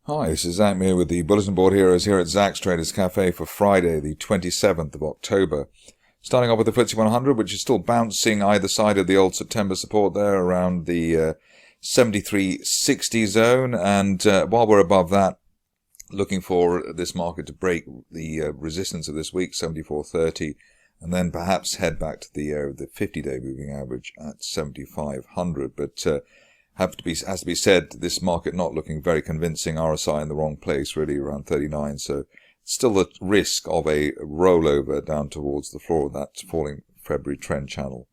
Hi, this is Zach here with the Bulletin Board Heroes here at Zach's Traders Cafe for Friday, the 27th of October. Starting off with the FTSE 100, which is still bouncing either side of the old September support there around the 73.60 zone. And while we're above that, looking for this market to break the resistance of this week, 74.30, and then perhaps head back to the area of the 50-day moving average at 7,500. But has to be said, this market not looking very convincing. RSI in the wrong place, really, around 39. So still the risk of a rollover down towards the floor of that falling February trend channel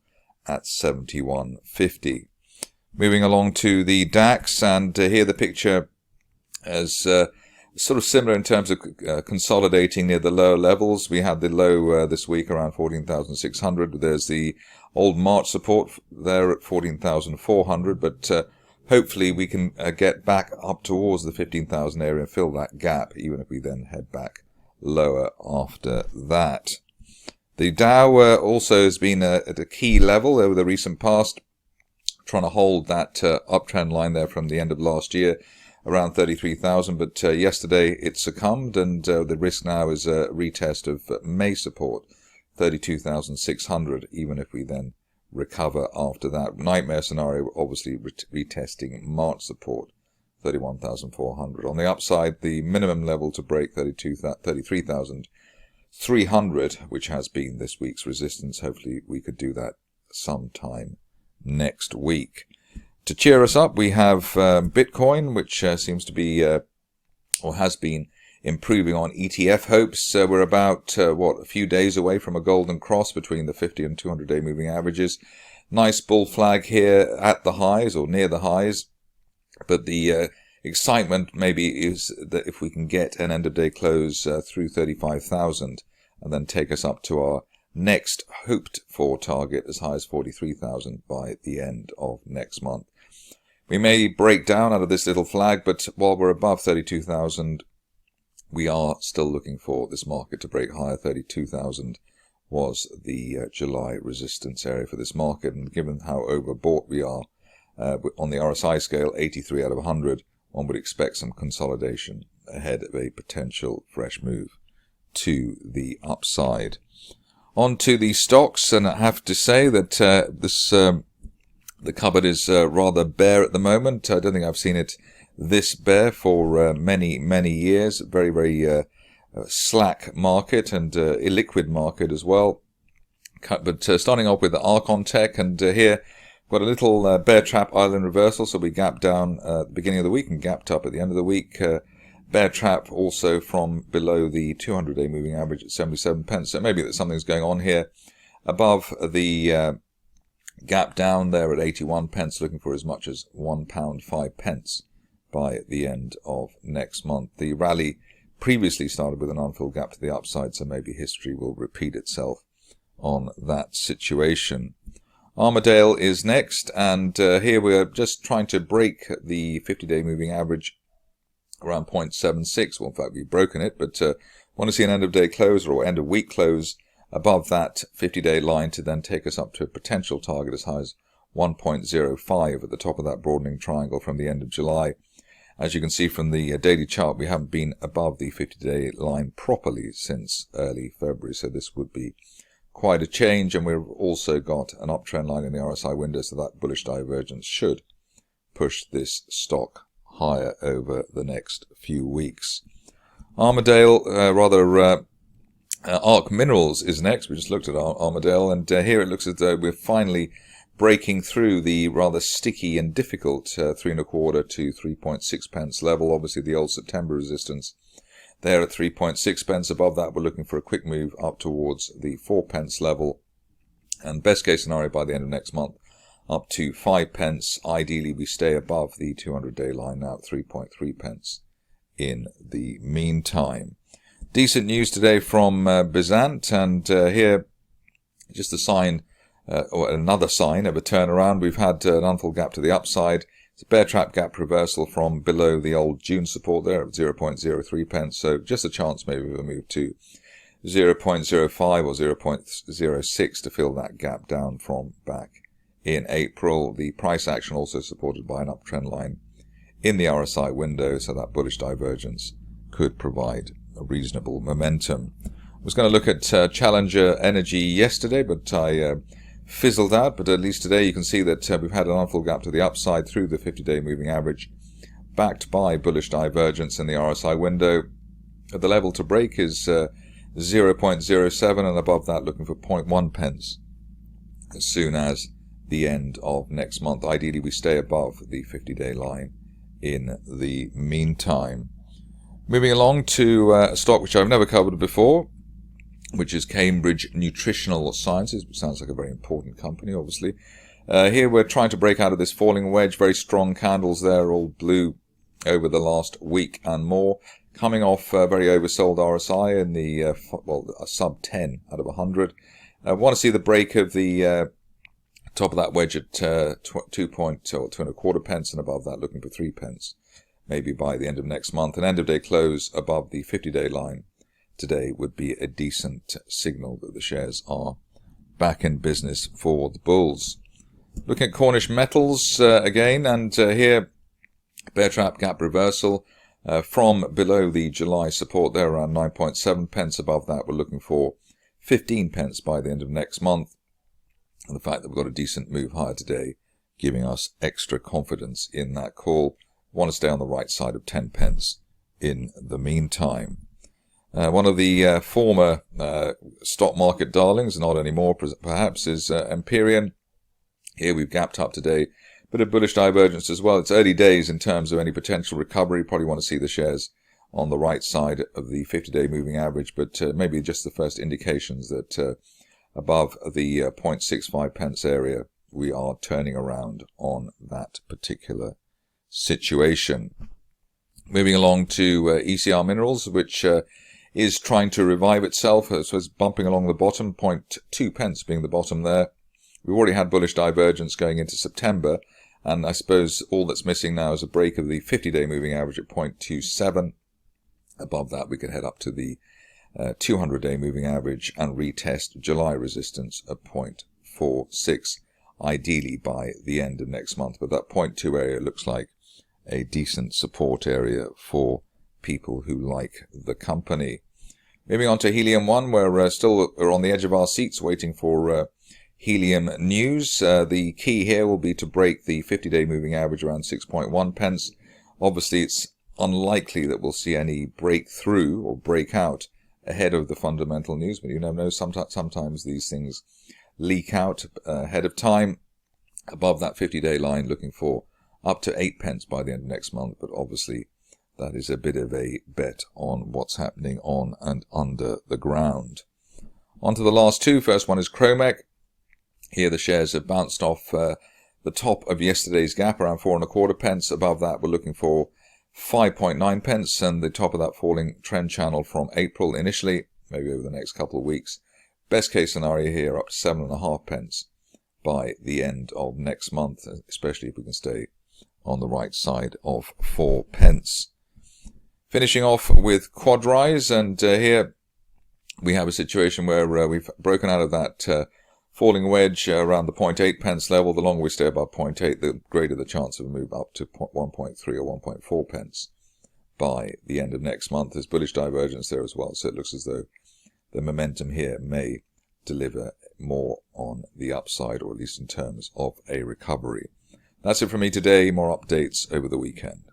at 71.50. Moving along to the DAX, and here the picture is sort of similar in terms of consolidating near the lower levels. We had the low this week around 14,600. There's the old March support there at 14,400, but hopefully we can get back up towards the 15,000 area and fill that gap, even if we then head back lower after that. The Dow also has been at a key level over the recent past, trying to hold that uptrend line there from the end of last year, around 33,000, but yesterday it succumbed, and the risk now is a retest of May support, 32,600, even if we then recover after that. Nightmare scenario, obviously retesting March support, 31,400. On the upside, the minimum level to break 33,300, which has been this week's resistance. Hopefully we could do that sometime next week. To cheer us up, we have Bitcoin, which seems to be, or has been, improving on ETF hopes. We're about, a few days away from a golden cross between the 50 and 200-day moving averages. Nice bull flag here at the highs, or near the highs. But the excitement maybe is that if we can get an end-of-day close through 35,000 and then take us up to our next hoped-for target as high as 43,000 by the end of next month. We may break down out of this little flag, but while we're above 32,000, we are still looking for this market to break higher. 32,000 was the July resistance area for this market, and given how overbought we are on the RSI scale, 83 out of 100, one would expect some consolidation ahead of a potential fresh move to the upside. On to the stocks, and I have to say that the cupboard is rather bare at the moment. I don't think I've seen it this bare for many years. Very, very slack market, and illiquid market as well. But starting off with the Arcontech, and here got a little bear trap island reversal. So we gapped down at the beginning of the week and gapped up at the end of the week. Bear trap also from below the 200-day moving average at 77 pence. So maybe that something's going on here. Above the gap down there at 81 pence, looking for as much as £1 5 pence by the end of next month. The rally previously started with an unfilled gap to the upside, so maybe history will repeat itself on that situation. Armadale is next, and here we're just trying to break the 50-day moving average around 0.76. Well, in fact, we've broken it, but want to see an end-of-day close or end-of-week close above that 50-day line to then take us up to a potential target as high as 1.05 at the top of that broadening triangle from the end of July. As you can see from the daily chart, we haven't been above the 50-day line properly since early February, so this would be quite a change, and we've also got an uptrend line in the RSI window, so that bullish divergence should push this stock higher over the next few weeks. Armadale, Arc Minerals is next. We just looked at Armadale, and here it looks as though we're finally breaking through the rather sticky and difficult 3.25 to 3.6 pence level. Obviously the old September resistance there at 3.6 pence. Above that, we're looking for a quick move up towards the 4 pence level, and best case scenario by the end of next month up to 5 pence. Ideally we stay above the 200-day line now at 3.3 pence in the meantime. Decent news today from Bizant, and here just a sign or another sign of a turnaround. We've had an unfilled gap to the upside. It's a bear trap gap reversal from below the old June support there at 0.03 pence. So just a chance maybe of a move to 0.05 or 0.06 to fill that gap down from back in April. The price action also supported by an uptrend line in the RSI window, so that bullish divergence could provide a reasonable momentum. I was going to look at Challenger Energy yesterday, but I fizzled out. But at least today you can see that we've had an unfull gap to the upside through the 50-day moving average, backed by bullish divergence in the RSI window. The level to break is 0.07, and above that looking for 0.1 pence as soon as the end of next month. Ideally we stay above the 50-day line in the meantime. Moving along to a stock which I've never covered before, which is Cambridge Nutritional Sciences, which sounds like a very important company, obviously. Here we're trying to break out of this falling wedge. Very strong candles there, all blue over the last week and more. Coming off very oversold RSI in the sub 10 out of 100. I want to see the break of the top of that wedge at 2.25 pence, and above that looking for 3 pence, maybe by the end of next month. An end of day close above the 50-day line today would be a decent signal that the shares are back in business for the bulls. Looking at Cornish Metals again, and here bear trap gap reversal from below the July support there around 9.7 pence. Above that we're looking for 15 pence by the end of next month. And the fact that we've got a decent move higher today giving us extra confidence in that call. Want to stay on the right side of 10 pence in the meantime. One of the former stock market darlings, not anymore perhaps, is Emperion. Here we've gapped up today. Bit of bullish divergence as well. It's early days in terms of any potential recovery. Probably want to see the shares on the right side of the 50-day moving average, but maybe just the first indications that above the 0.65 pence area we are turning around on that particular situation. Moving along to ECR Minerals, which is trying to revive itself. So it's bumping along the bottom, 0.2 pence being the bottom there. We've already had bullish divergence going into September, and I suppose all that's missing now is a break of the 50-day moving average at 0.27. Above that we could head up to the 200-day moving average and retest July resistance at 0.46, ideally by the end of next month. But that 0.2 area looks like a decent support area for people who like the company. Moving on to HeliumOne, where we're on the edge of our seats waiting for Helium news. The key here will be to break the 50-day moving average around 6.1 pence. Obviously it's unlikely that we'll see any breakthrough or breakout ahead of the fundamental news, but you never know, sometimes these things leak out ahead of time. Above that 50-day line looking for up to 8 pence by the end of next month, but obviously that is a bit of a bet on what's happening on and under the ground. On to the last two. First one is Chromec. Here the shares have bounced off the top of yesterday's gap around 4.25 pence. Above that we're looking for 5.9 pence, and the top of that falling trend channel from April initially, maybe over the next couple of weeks. Best case scenario here up to 7.5 pence by the end of next month, especially if we can stay on the right side of 4 pence. Finishing off with Quadrise, and here we have a situation where we've broken out of that falling wedge around the 0.8 pence level. The longer we stay above 0.8, the greater the chance of a move up to 1.3 or 1.4 pence by the end of next month. There's bullish divergence there as well, so it looks as though the momentum here may deliver more on the upside, or at least in terms of a recovery. That's it from me today. More updates over the weekend.